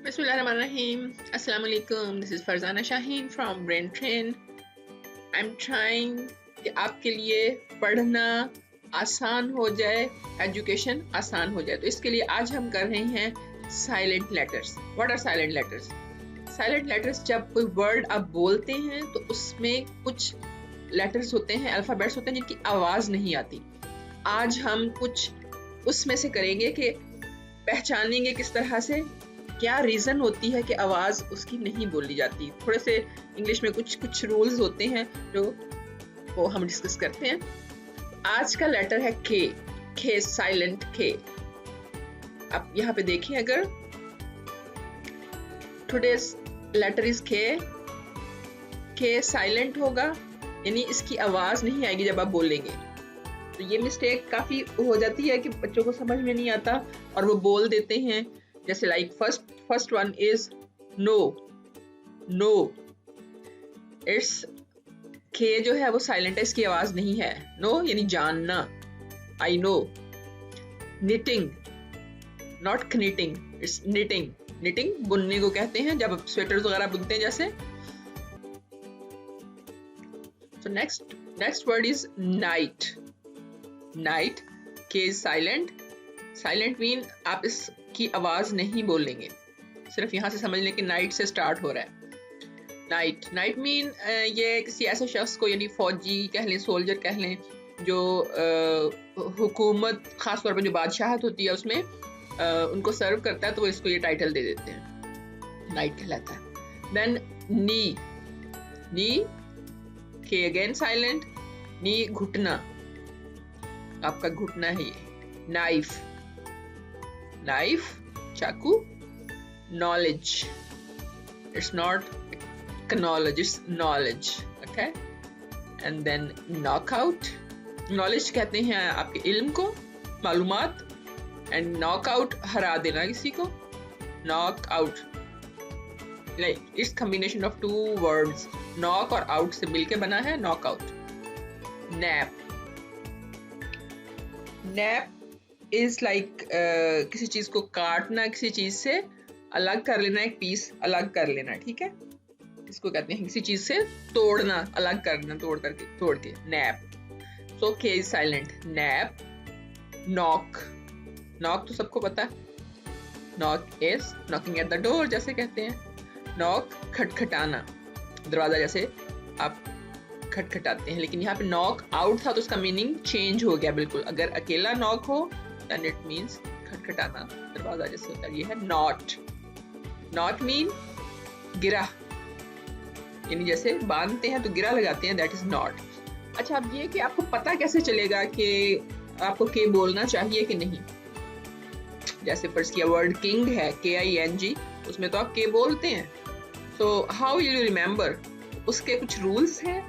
Bismillahirrahmanirrahim. Assalamu alaikum. This is Farzana Shaheen from Brain Train. I'm trying कि आपके लिए पढ़ना आसान हो जाए, एजुकेशन आसान हो जाए। तो इसके लिए आज हम कर रहे हैं silent letters. What are silent letters? Silent letters, जब कोई वर्ड आप बोलते हैं तो उसमें कुछ लेटर्स होते हैं, अल्फ़ाबेट्स होते हैं जिनकी आवाज़ नहीं आती। आज हम कुछ उसमें से करेंगे कि पहचानेंगे किस तरह से, क्या रीज़न होती है कि आवाज़ उसकी नहीं बोली जाती। थोड़े से इंग्लिश में कुछ रूल्स होते हैं जो वो हम डिस्कस करते हैं। आज का लेटर है के, साइलेंट के। आप यहाँ पे देखिए, अगर टुडेस लेटर इज के साइलेंट होगा, यानी इसकी आवाज़ नहीं आएगी जब आप बोलेंगे। तो ये मिस्टेक काफ़ी हो जाती है कि बच्चों को समझ में नहीं आता और वो बोल देते हैं। जैसे like first one is know. It's के जो है वो साइलेंट है, इसकी आवाज नहीं है। नो यानी जानना, I know. Knitting, not knitting, it's knitting. Knitting बुनने को कहते हैं, जब आप स्वेटर्स वगैरह बुनते हैं जैसे। तो next word is night. Night, के इज साइलेंट। साइलेंट मीन आप इसकी आवाज नहीं बोलेंगे, सिर्फ यहां से समझ लें कि नाइट से स्टार्ट हो रहा है। नाइट मीन ये किसी ऐसे शख्स को, यानी फौजी कह लें, सोल्जर कह लें, जो हुकूमत, खास तौर पर जो बादशाहत होती है उसमें उनको सर्व करता है, तो वो इसको ये टाइटल दे देते हैं, नाइट कहलाता है। देन नी, के अगेन साइलेंट। नी घुटना, आपका घुटना है ये। नाइफ, चाकू। Knowledge, it's not knowledge, it's knowledge, okay? And then knockout, knowledge कहते हैं आपके इल्म को, मालूमात। and knockout, हरा देना किसी को, knock out, like it's combination of two words, knock और out से मिलके बना है knockout। nap is like किसी चीज को काटना, किसी चीज से अलग कर लेना, एक पीस अलग कर लेना, ठीक है? इसको कहते हैं किसी चीज से तोड़ना, अलग करना, तोड़ के नैप। सो के इज साइलेंट। नैप। नॉक तो सबको पता है। Knock is knocking at the door जैसे कहते हैं। नॉक खटखटाना, दरवाजा जैसे आप खटखटाते हैं। लेकिन यहाँ पे नॉक आउट था तो उसका मीनिंग चेंज हो गया बिल्कुल। अगर अकेला नॉक हो देन इट मीन्स खटखटाना, दरवाजा जैसे होता है। ये है नॉट मीन गिरा, यानी जैसे बांधते हैं तो गिरा लगाते हैं, दैट इज नॉट। अच्छा, अब ये कि आपको पता कैसे चलेगा कि आपको के बोलना चाहिए कि नहीं। जैसे फर्ज किया वर्ड किंग है, KING, उसमें तो आप के बोलते हैं। सो हाउ यू रिमेम्बर, उसके कुछ रूल्स हैं।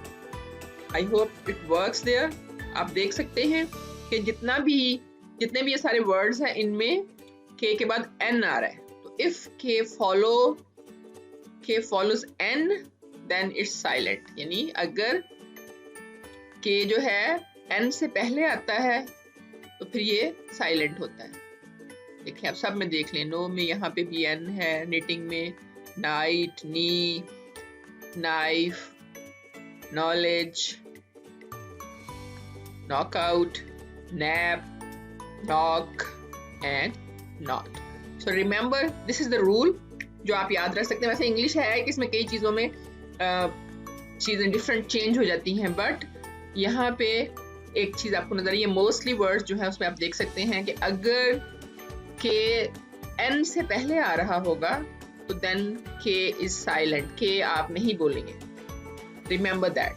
I hope it works there. आप देख सकते हैं कि जितने भी ये सारे वर्ड्स हैं, इनमें के बाद N आ रहा है। तो इफ के follows N then it's silent, यानी अगर के जो है N से पहले आता है तो फिर ये साइलेंट होता है। देखिए, आप सब में देख लें, नो में यहाँ पे भी N है, निटिंग में night, knee, knife, knowledge, knockout, nap, knock and not. So remember, this is the rule जो आप याद रख सकते हैं। वैसे इंग्लिश है कि इसमें कई चीज़ों में चीज़ें डिफरेंट चेंज हो जाती हैं, बट यहाँ पे एक चीज़ आपको नजर, ये मोस्टली वर्ड्स जो है उसमें आप देख सकते हैं कि अगर के N से पहले आ रहा होगा तो देन के इज साइलेंट, के आप नहीं बोलेंगे। Remember that.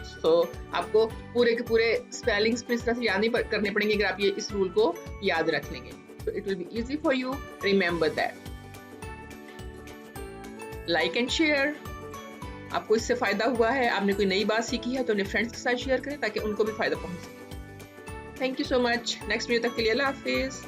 सो आपको पूरे के पूरे स्पेलिंग्स पे इस तरह से याद नहीं करने पड़ेंगे अगर आप ये इस रूल को याद रख लेंगे। तो it will be easy for you. Remember that. Like and share. आपको इससे फायदा हुआ है, आपने कोई नई बात सीखी है तो अपने फ्रेंड्स के साथ शेयर करें ताकि उनको भी फायदा पहुंच सके। Thank you so much. Next video तक के लिए अल्लाह हाफिज।